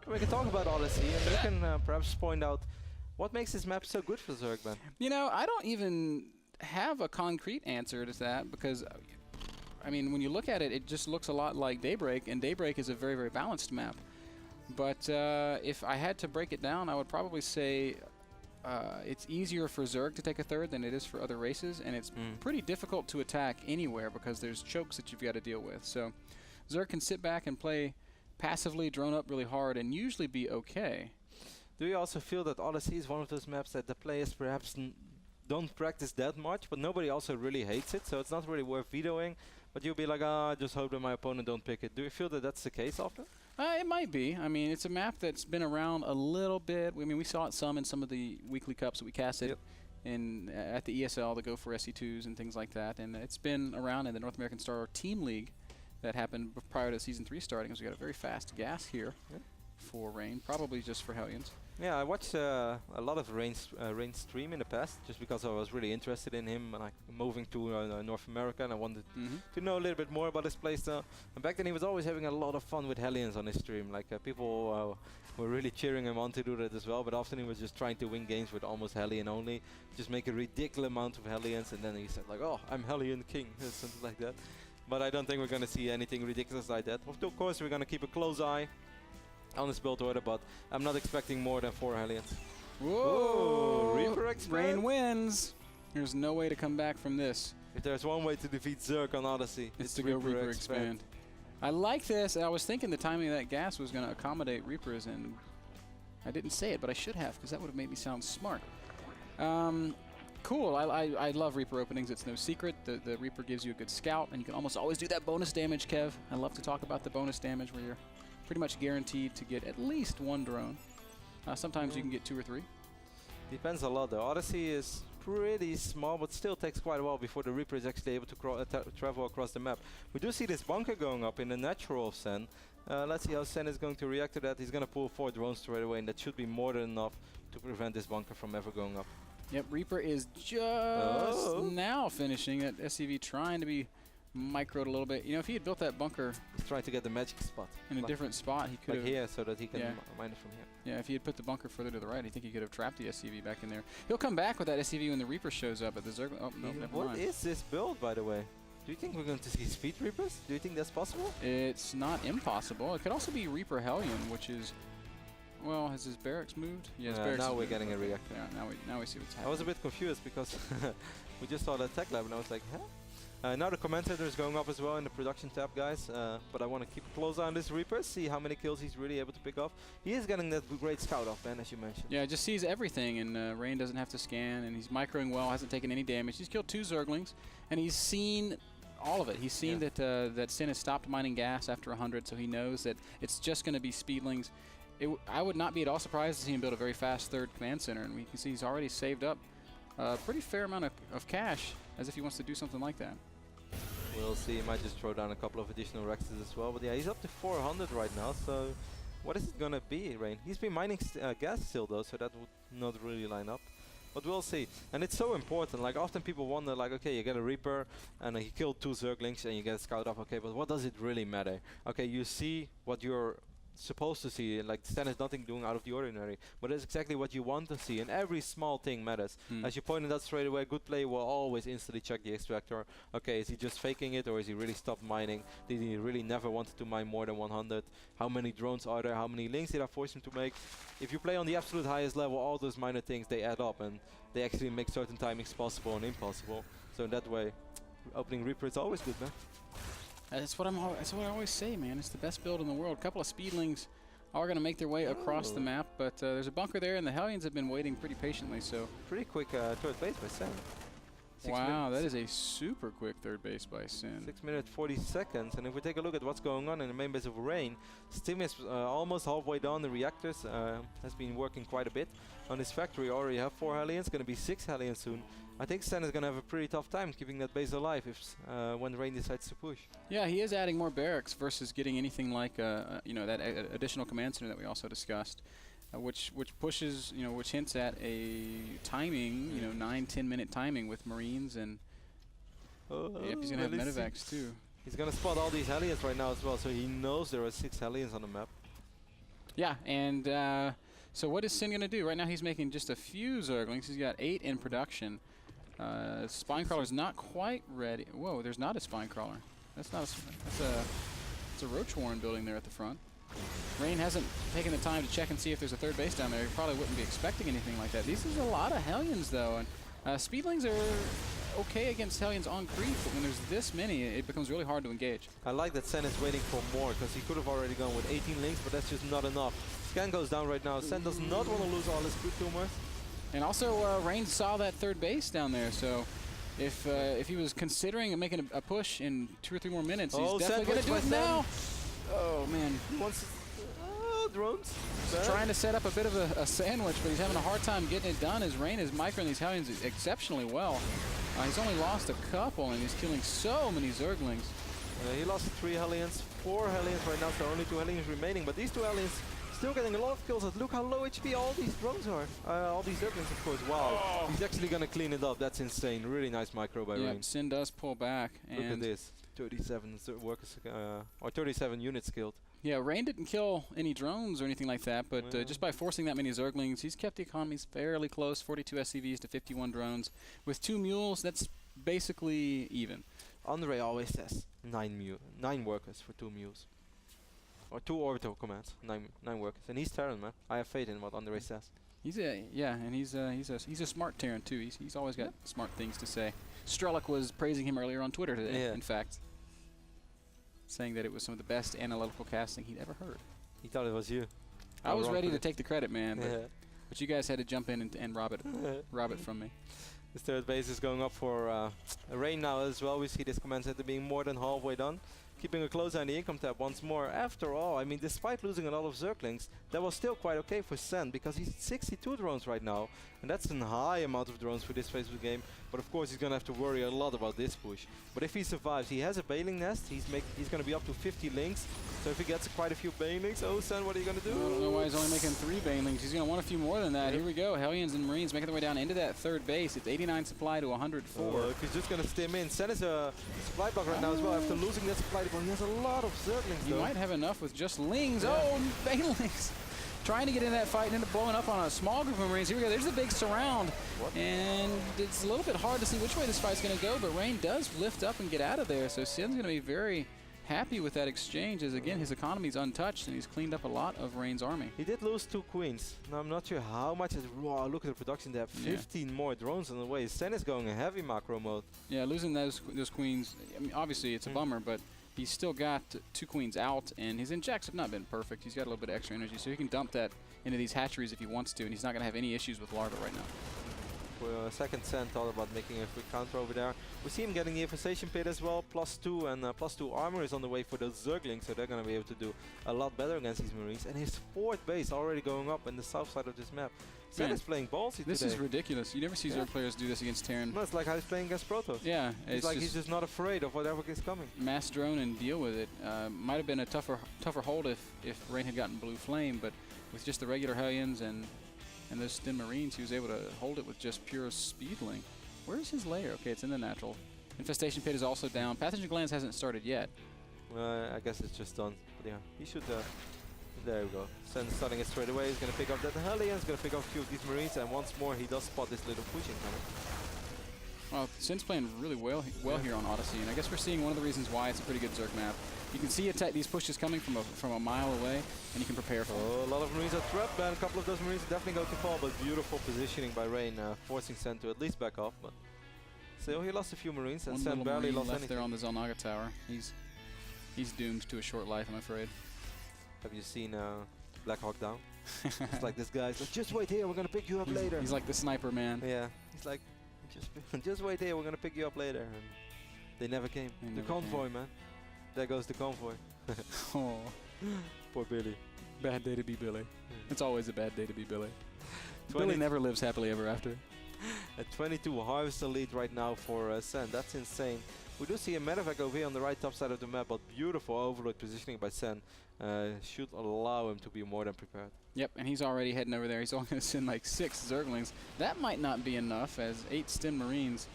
We can talk about Odyssey, and you can perhaps point out what makes this map so good for Zerg, Ben. You know, I don't even have a concrete answer to that because, I mean, when you look at it, it just looks a lot like Daybreak, and Daybreak is a very, very balanced map. But if I had to break it down, I would probably say it's easier for Zerg to take a third than it is for other races, and it's pretty difficult to attack anywhere because there's chokes that you've got to deal with. So Zerg can sit back and play passively, drone up really hard, and usually be okay. Do you also feel that Odyssey is one of those maps that the players perhaps don't practice that much, but nobody also really hates it, so it's not really worth vetoing, but you'll be like, I just hope that my opponent don't pick it. Do you feel that that's the case often? It might be. I mean, it's a map that's been around a little bit. I mean, we saw it some in some of the weekly cups that we casted at the ESL to go for SC2s and things like that, and it's been around in the North American Star Team League that happened prior to Season 3 starting, because we got a very fast gas here for Rain, probably just for Hellions. Yeah, I watched a lot of Rain's stream in the past, just because I was really interested in him, and moving to North America, and I wanted to know a little bit more about his playstyle. And back then he was always having a lot of fun with Hellions on his stream. Like people were really cheering him on to do that as well, but often he was just trying to win games with almost Hellion only, just make a ridiculous amount of Hellions, and then he said like, oh, I'm Hellion King, something like that. But I don't think we're going to see anything ridiculous like that. Of course, we're going to keep a close eye on this build order, but I'm not expecting more than 4 Hellions. Whoa! Reaper expand. Rain wins. There's no way to come back from this. If there's one way to defeat Zerg on Odyssey, it's to go Reaper expand. I like this. I was thinking the timing of that gas was going to accommodate Reapers, and I didn't say it, but I should have, because that would have made me sound smart. Cool. I love Reaper openings. It's no secret. The Reaper gives you a good scout, and you can almost always do that bonus damage, Kev. I love to talk about the bonus damage where you're pretty much guaranteed to get at least 1 drone. Sometimes you can get 2 or 3. Depends a lot though. Odyssey is pretty small, but still takes quite a while before the Reaper is actually able to travel across the map. We do see this bunker going up in the natural of Sen. Let's see how Sen is going to react to that. He's going to pull 4 drones straight away, and that should be more than enough to prevent this bunker from ever going up. Yep, Reaper is just now finishing it. SCV trying to be microed a little bit. You know, if he had built that bunker, he's trying to get the magic spot in a different spot, he could have, like here, so that he can mine it from here. Yeah, if he had put the bunker further to the right, I think he could have trapped the SCV back in there. He'll come back with that SCV when the Reaper shows up at the Zerg. Oh no, never mind. What is this build, by the way? Do you think we're going to see Speed Reapers? Do you think that's possible? It's not impossible. It could also be Reaper Hellion, which is, well, has his barracks moved? Yeah, his barracks now we're getting a reactor. Yeah, now we see what's happening. I was a bit confused because we just saw that tech lab and I was like, huh? Now the commentator is going up as well in the production tab, guys. But I want to keep a close eye on this Reaper, see how many kills he's really able to pick off. He is getting that great scout off, Ben, as you mentioned. Yeah, just sees everything, and Rain doesn't have to scan, and he's microing well, hasn't taken any damage. He's killed 2 Zerglings, and he's seen all of it. He's seen that Sin has stopped mining gas after 100, so he knows that it's just going to be Speedlings. I would not be at all surprised to see him build a very fast 3rd command center, and we can see he's already saved up a pretty fair amount of cash, as if he wants to do something like that. We'll see. He might just throw down a couple of additional Rexes as well. But yeah, he's up to 400 right now. So what is it going to be, Rain? He's been mining gas still, though, so that would not really line up. But we'll see. And it's so important. Like, often people wonder, like, okay, you get a Reaper, and he killed 2 Zerglings, and you get a scout off. Okay, but what does it really matter? Okay, you see what you're supposed to see, like Stan is nothing doing out of the ordinary, but it's exactly what you want to see, and every small thing matters. As you pointed out straight away, good player will always instantly check the extractor. Okay, is he just faking it, or is he really stopped mining? Did he really never wanted to mine more than 100? How many drones are there? How many links did I force him to make? If you play on the absolute highest level, all those minor things, they add up, and they actually make certain timings possible and impossible. So in that way, opening Reaper is always good, man. That's what I always say, man. It's the best build in the world. A couple of Speedlings are going to make their way across the map, but there's a bunker there, and the Hellions have been waiting pretty patiently. So pretty quick 3rd base by Sen. Wow, that is a super quick 3rd base by Sin. 6 minutes 40 seconds, and if we take a look at what's going on in the main base of Rain, Stim is almost halfway down. The reactors has been working quite a bit on his factory. Already have 4 Hellions, going to be 6 Hellions soon. I think Sen is going to have a pretty tough time keeping that base alive if when Rain decides to push. Yeah, he is adding more barracks versus getting anything like you know, that additional command center that we also discussed. Which pushes, you know, which hints at a timing, you know, 9-10 minute timing with Marines, and yep, he's gonna have medevacs too. He's gonna spot all these Hellions right now as well, so he knows there are 6 Hellions on the map. Yeah, and so what is Sin going to do? Right now he's making just a few Zerglings. He's got 8 in production. Spinecrawler's not quite ready. Whoa, there's not a Spinecrawler. That's not it's a Roach Warren building there at the front. Rain hasn't taken the time to check and see if there's a third base down there. He probably wouldn't be expecting anything like that. These are a lot of Hellions, though, and Speedlings are okay against Hellions on creep, but when there's this many, it becomes really hard to engage. I like that Sen is waiting for more, because he could have already gone with 18 links, but that's just not enough. Scan goes down right now. Sen does not want to lose all his good tumors. And also, Rain saw that third base down there, so if he was considering making a push in 2 or 3 more minutes, he's definitely going to do it now. Oh, man. He wants drones. He's trying to set up a bit of a sandwich, but he's having a hard time getting it done as Rain is microing these Hellions exceptionally well. He's only lost a couple, and he's killing so many Zerglings. He lost 3 Hellions, 4 Hellions right now, so only 2 Hellions remaining. But these 2 Hellions still getting a lot of kills. Look how low HP all these drones are. All these Zerglings, of course. Wow. Oh. He's actually going to clean it up. That's insane. Really nice micro by Rain. Sin does pull back. Look at this. 37 workers, or 37 units killed. Yeah, Rain didn't kill any drones or anything like that, but just by forcing that many Zerglings, he's kept the economies fairly close. 42 SCVs to 51 drones. With 2 mules, that's basically even. Andre always says 9 workers for 2 mules. Or 2 orbital commands, 9 workers. And he's Terran, man. I have faith in what Andre says. He's a smart Terran too. He's always got smart things to say. Strellick was praising him earlier on Twitter today, in fact, saying that it was some of the best analytical casting he'd ever heard. He thought it was you. I was ready to take the credit, man, but you guys had to jump in and rob it from me. This third base is going up for Rain now as well. We see this command center being more than halfway done. Keeping a close eye on the income tab once more. After all, I mean, despite losing a lot of Zerglings, that was still quite okay for Sen, because he's 62 drones right now, and that's a high amount of drones for this phase of the game. But of course, he's gonna have to worry a lot about this push. But if he survives, he has a bailing nest. He's gonna be up to 50 links. So if he gets quite a few banelings, oh Sen, what are you gonna do? I don't know why he's only making 3 banelings. He's gonna want a few more than that. Here we go. Hellions and Marines making their way down into that third base. It's 89 supply to 104. He's just gonna stim in. Sen is a supply block right now as well. After losing that supply block, he has a lot of Zerglings. He might have enough with just lings. Oh, banelings! Trying to get in that fight and end up blowing up on a small group of Marines. Here we go. There's the big surround. And it's a little bit hard to see which way this fight's going to go, but Rain does lift up and get out of there. So Sin's going to be very happy with that exchange, as again, his economy's untouched and he's cleaned up a lot of Rain's army. He did lose 2 queens. Now I'm not sure how much is raw. Look at the production there. 15 more drones on the way. Sen is going a heavy macro mode. Yeah, losing those queens, I mean, obviously it's a bummer, but he's still got 2 queens out, and his injects have not been perfect. He's got a little bit of extra energy, so he can dump that into these hatcheries if he wants to, and he's not going to have any issues with larvae right now. For a second, Sen thought about making a quick counter over there. We see him getting the infestation pit as well, +2, and +2 armor is on the way for the Zerglings, so they're going to be able to do a lot better against these Marines. And his 4th base already going up in the south side of this map. Sen is playing ballsy today. This is ridiculous. You never see Zerg players do this against Terran. No, it's like how he's playing against Protoss. Yeah. It's like he's just not afraid of whatever is coming. Mass drone and deal with it. Might have been a tougher hold if Rain had gotten Blue Flame, but with just the regular Hellions and those Stin Marines, he was able to hold it with just pure Speedling. Where's his lair? Okay, it's in the natural. Infestation pit is also down. Pathogen glands hasn't started yet. I guess it's just done. But yeah, he should. There we go. Sen starting it straight away. He's going to pick up that Hellion. He's going to pick up a few of these Marines, and once more he does spot this little pushing coming. Well, Sin's playing really well here on Odyssey, and I guess we're seeing one of the reasons why it's a pretty good Zerg map. You can see these pushes coming from a mile away, and you can prepare for them. Oh, a lot of Marines are trapped, man. A couple of those Marines definitely go to fall, but beautiful positioning by Rain, forcing Sen to at least back off. But still, he lost a few Marines, and Sen barely lost anything. There on the Zelnaga tower. He's doomed to a short life, I'm afraid. Have you seen Black Hawk Down? It's like this guy's like, just wait here, we're gonna pick you up later. He's like the sniper man. Yeah, he's like, just wait here, we're gonna pick you up later. And they never came. The convoy, man. There goes the convoy. Oh, poor Billy. Bad day to be Billy. It's always a bad day to be Billy. Billy never lives happily ever after. A 22 harvester lead right now for Sen. That's insane. We do see a medevac over here on the right top side of the map, but beautiful overload positioning by Sen should allow him to be more than prepared. Yep, and he's already heading over there. He's only going to send like 6 Zerglings. That might not be enough, as 8 Stin Marines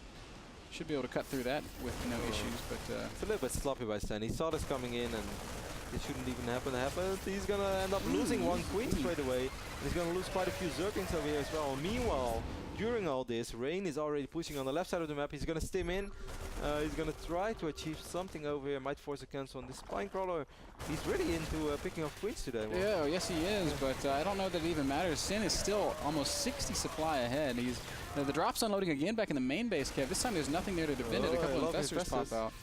should be able to cut through that with no issues. But it's a little bit sloppy by Sen. He saw this coming in, and It shouldn't even happen. He's gonna end up losing one queen straight away. And he's gonna lose quite a few Zerglings over here as well. Meanwhile, during all this, Rain is already pushing on the left side of the map. He's gonna stim in. He's gonna try to achieve something over here. Might force a cancel on this spine crawler. He's really into picking up queens today. Yeah, yes he is, but I don't know that it even matters. Sin is still almost 60 supply ahead. He's the drop's unloading again back in the main base, Kev. This time there's nothing there to defend it. A couple of infestors pop out.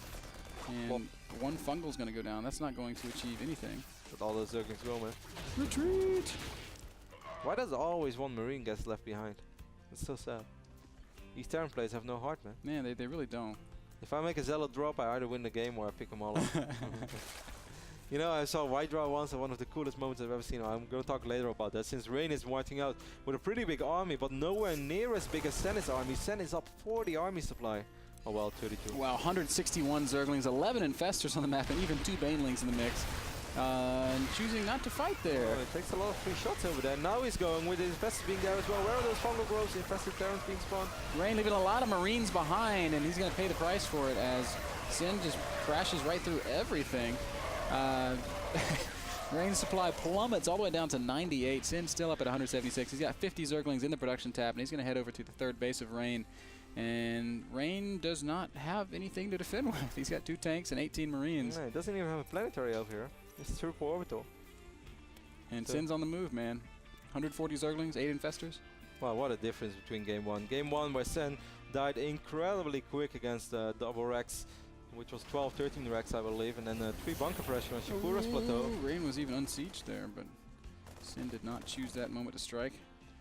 And one fungal's gonna go down. That's not going to achieve anything. But all those Zerglings go, man. Retreat! Why does always one Marine get left behind? It's so sad. These Terran players have no heart, man. Man, they really don't. If I make a Zealot drop, I either win the game or I pick them all up. You know, I saw White Draw once, and one of the coolest moments I've ever seen. I'm going to talk later about that. Since Rain is marching out with a pretty big army, but nowhere near as big as Sen's army. Sen is up 40 army supply. Oh well, 32. Wow, 161 Zerglings, 11 Infestors on the map, and even 2 Banelings in the mix. And choosing not to fight there. Oh, it takes a lot of free shots over there. Now he's going with the Infestors being there as well. Where are those fungal growths? Infested Terrans being spawned. Rain leaving a lot of Marines behind, and he's going to pay the price for it as Sin just crashes right through everything. Rain's supply plummets all the way down to 98. Sin's still up at 176. He's got 50 Zerglings in the production tab, and he's going to head over to the third base of Rain. And Rain does not have anything to defend with. He's got 2 tanks and 18 Marines. Yeah, he doesn't even have a planetary over here. It's triple orbital. And Sin's on the move, man. 140 Zerglings, 8 Infestors. Wow, what a difference between game 1. Game 1 where Sen died incredibly quick against double Rex, which was 12-13 Rex, I believe, and then 3 bunker pressure on Shakura's plateau. Rain was even unsieged there, but Sin did not choose that moment to strike.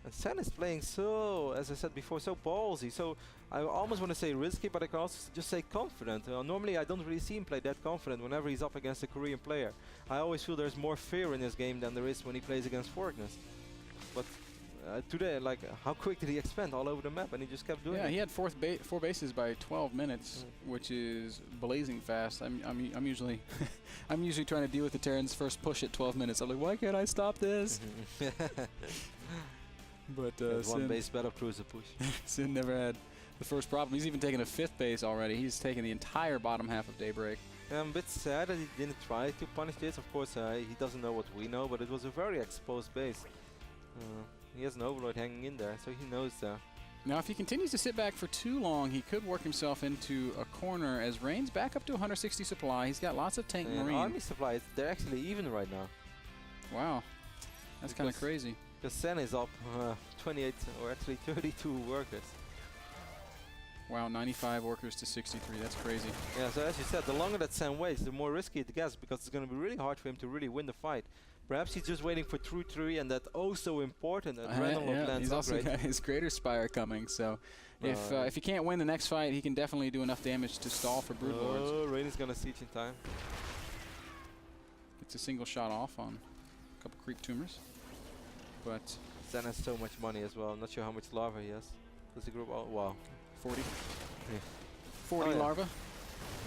And Sen is playing so, as I said before, so ballsy. So I almost want to say risky, but I can also just say confident. Normally I don't really see him play that confident whenever he's up against a Korean player. I always feel there's more fear in this game than there is when he plays against Forkness. But today, like, how quick did he expand all over the map? And he just kept doing it. Yeah, he had 4 bases by 12 minutes, which is blazing fast. I'm usually I'm usually trying to deal with the Terrans first push at 12 minutes. I'm like, why can't I stop this? But one base battle cruiser push. Sin never had the first problem. He's even taken a 5th base already. He's taken the entire bottom half of Daybreak. I'm a bit sad that he didn't try to punish this. Of course, he doesn't know what we know, but it was a very exposed base. He has an Overlord hanging in there, so he knows that. Now, if he continues to sit back for too long, he could work himself into a corner as Rain's back up to 160 supply. He's got lots of tank Marine. Army supplies, they're actually even right now. Wow. That's kind of crazy. Because Sen is up 28, or actually 32 workers. Wow, 95 workers to 63. That's crazy. Yeah, so as you said, the longer that Sen waits, the more risky it gets, because it's going to be really hard for him to really win the fight. Perhaps he's just waiting for True 3 and that oh so important adrenaline yeah, he's also got his Greater Spire coming, so if he can't win the next fight, he can definitely do enough damage to stall for Broodlords. Oh, Rain is going to siege in time. Gets a single shot off on a couple creep tumors. But Sen has so much money as well. I'm not sure how much larva he has. Does he group? Oh, wow. 40. Yeah. 40 larva.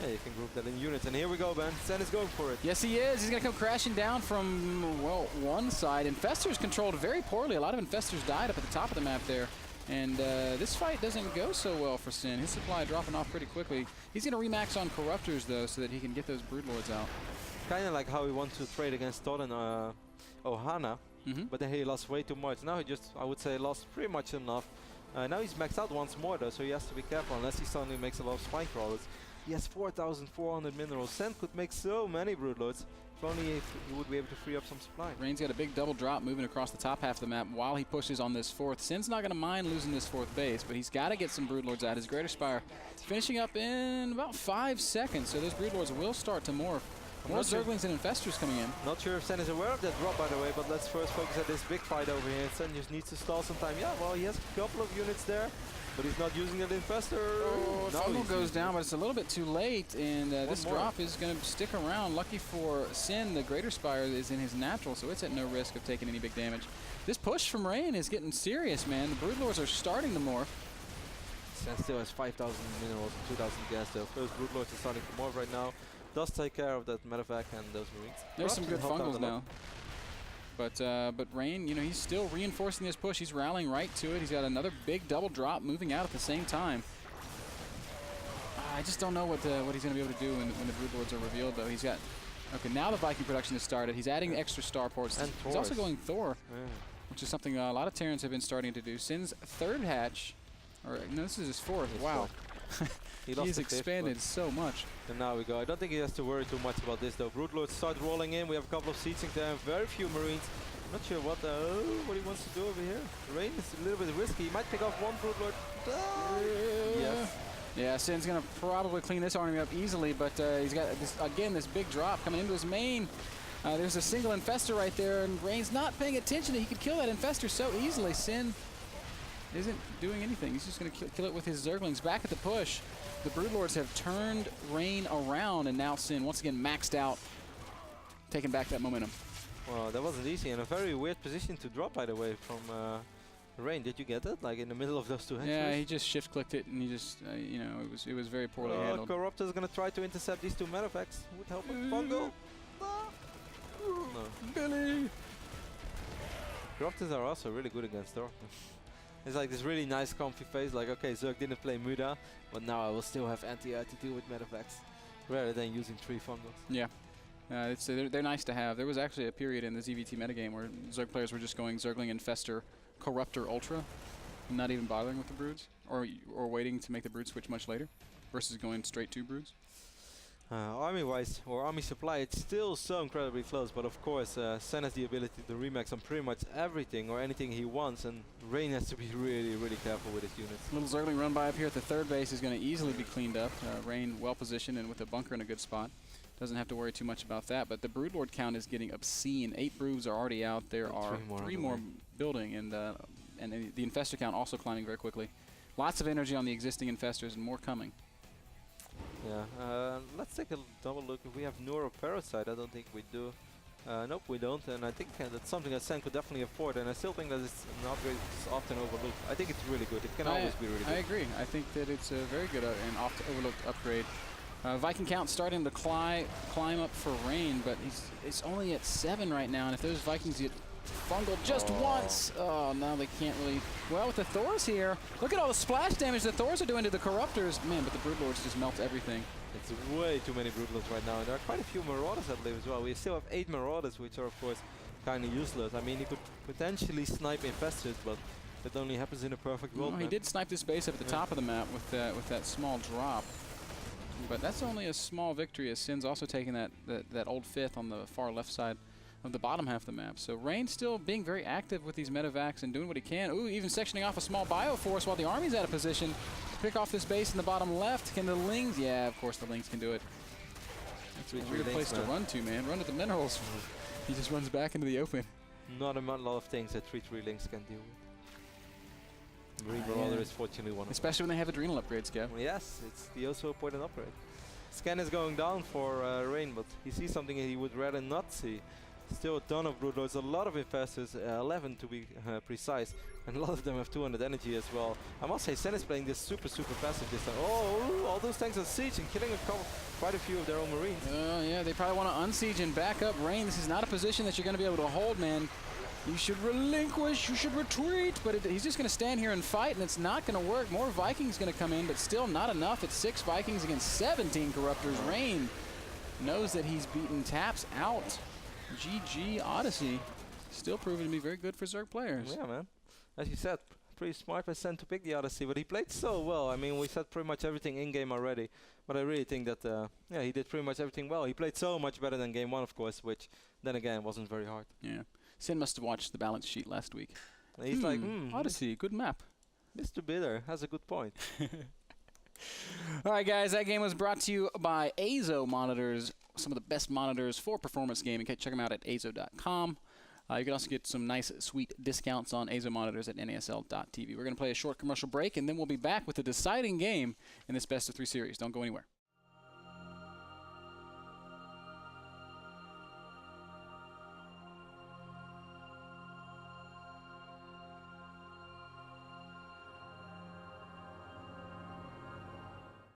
Yeah, you can group that in units. And here we go, man. Sen is going for it. Yes, he is. He's going to come crashing down from, well, one side. Infestors controlled very poorly. A lot of Infestors died up at the top of the map there. And this fight doesn't go so well for Sin. His supply dropping off pretty quickly. He's going to remax on Corruptors, though, so that he can get those Broodlords out. Kind of like how he wants to trade against Todd and Ohana. But then he lost way too much. Now he just, I would say, lost pretty much enough. Now he's maxed out once more though, so he has to be careful unless he suddenly makes a lot of spine crawlers. He has 4,400 minerals. Sen could make so many Broodlords. If only he would be able to free up some supply. Rain's got a big double drop moving across the top half of the map while he pushes on this 4th. Sin's not going to mind losing this 4th base, but he's got to get some Broodlords out. His Greater Spire finishing up in about 5 seconds, so those Broodlords will start to morph. More Zerglings and Infestors coming in. Not sure if Sen is aware of that drop, by the way, but let's first focus at this big fight over here. Sen just needs to stall some time. Yeah, well, he has a couple of units there, but he's not using that Infestor. Oh, Fungal goes down, but it's a little bit too late, and this drop is going to stick around. Lucky for Sin, the Greater Spire is in his natural, so it's at no risk of taking any big damage. This push from Rain is getting serious, man. The Broodlords are starting to morph. Sen still has 5,000 minerals and 2,000 gas, though. First Broodlords are starting to morph right now. Does take care of that medevac and those Marines. There's some good Fungals now. But Rain, you know, he's still reinforcing this push. He's rallying right to it. He's got another big double drop moving out at the same time. I just don't know what he's going to be able to do when the Broodlords are revealed, though. He's got Okay, now the Viking production has started. He's adding extra starports. And He's also going Thor, Yeah. which is something a lot of Terrans have been starting to do. Sin's third hatch, or no, this is his fourth. His Wow. He lost He's the fifth, expanded so much. and now we go. I don't think he has to worry too much about this though. Broodlords start rolling in. We have a couple of sieging there. Very few Marines. Not sure what he wants to do over here. Rain is a little bit risky. He might pick off one Broodlord. Yes. Yeah, Sin's going to probably clean this army up easily, but he's got, this big drop coming into his main. There's a single Infestor right there, and Rain's not paying attention. He could kill that Infestor so easily. Sin isn't doing anything. He's just going to kill it with his Zerglings. Back at the push, the Broodlords have turned Rain around, and now Sin, once again, maxed out, taking back that momentum. Well, that wasn't easy, and a very weird position to drop, by the way, from Rain. Did you get it? Like in the middle of those two hatcheries? Yeah, he just shift-clicked it, and he just, you know, it was very poorly handled. Corruptor's gonna try to intercept these two Medivacs. Would help with Fungal. No. Billy! Corruptors are also really good against Thor. It's like this really nice comfy face, like, okay, Zerg didn't play Muda, but now I will still have anti-air to deal with Medivacs, rather than using 3 Fungals. Yeah. They're nice to have. There was actually a period in the ZVT metagame where Zerg players were just going Zergling, Infestor, Corruptor, Ultra, and not even bothering with the Broods, or waiting to make the Brood switch much later, versus going straight to Broods. Army-wise, or army supply, it's still so incredibly close, but of course, Sen has the ability to remax on pretty much everything or anything he wants, and Rain has to be really, really careful with his units. Little Zergling run by up here at the third base is going to easily be cleaned up. Rain well positioned and with a bunker in a good spot. Doesn't have to worry too much about that, but the Broodlord count is getting obscene. 8 Broods are already out. There are 3 more building, and the Infestor count also climbing very quickly. Lots of energy on the existing Infestors and more coming. Yeah, let's take a double look. If we have Neuro Parasite, I don't think we do. Nope, we don't, and I think that's something that Sen could definitely afford, and I still think that it's an upgrade that's often overlooked. I think it's really good. It can always be really good. I agree. I think that it's a very good and often overlooked upgrade. Viking count starting to climb up for Rain, but it's only at 7 right now, and if those Vikings get fungled just once, oh, now they can't really. Well, with the Thors here, look at all the splash damage the Thors are doing to the Corruptors. Man, but the Broodlords just melt everything. It's way too many Broodlords right now, and there are quite a few Marauders, I believe, as well. We still have 8 Marauders, which are, of course, kind of useless. I mean, he could potentially snipe Infestors, but that only happens in a perfect world. Well, he did snipe this base up at the top of the map with that small drop. But that's only a small victory, as Sin's also taking that old 5th on the far left side of the bottom half of the map. So Rain still being very active with these Medivacs and doing what he can. Ooh, even sectioning off a small Bioforce while the army's out of position. Pick off this base in the bottom left. Can the Lings? Yeah, of course the Lings can do it. That's a weird place to run to, man. Run to the minerals. He just runs back into the open. Not a lot of things that 3/3 Lings can deal with. Marine Marauder is fortunately one of them. Especially when they have adrenal upgrades, Kev. Well, yes, it's the also important upgrade. Scan is going down for Rain, but he sees something he would rather not see. Still a ton of Broodlords, a lot of Infestors, 11 to be precise, and a lot of them have 200 energy as well. I must say, Sen is playing this super passive this time. Oh, all those tanks are siege and killing quite a few of their own Marines. Yeah, they probably want to unsiege and back up Rain. This is not a position that you're going to be able to hold, man. You should relinquish, you should retreat, but he's just going to stand here and fight, and it's not going to work. More Vikings going to come in, but still not enough. It's 6 Vikings against 17 Corruptors. Rain knows that he's beaten Taps out. GG Odyssey. Still proving to be very good for Zerg players. Yeah, man. As you said, pretty smart by Sen to pick the Odyssey, but he played so well. I mean, we said pretty much everything in-game already, but I really think that, yeah, he did pretty much everything well. He played so much better than Game 1, of course, which then again wasn't very hard. Yeah. Sin must have watched the balance sheet last week. And he's like, Odyssey, good map. Mr. Bitter has a good point. All right, guys, that game was brought to you by Azo monitors, some of the best monitors for performance gaming. Check them out at azo.com. You can also get some nice, sweet discounts on Azo monitors at NASL.tv. We're going to play a short commercial break, and then we'll be back with the deciding game in this best-of-3 series. Don't go anywhere.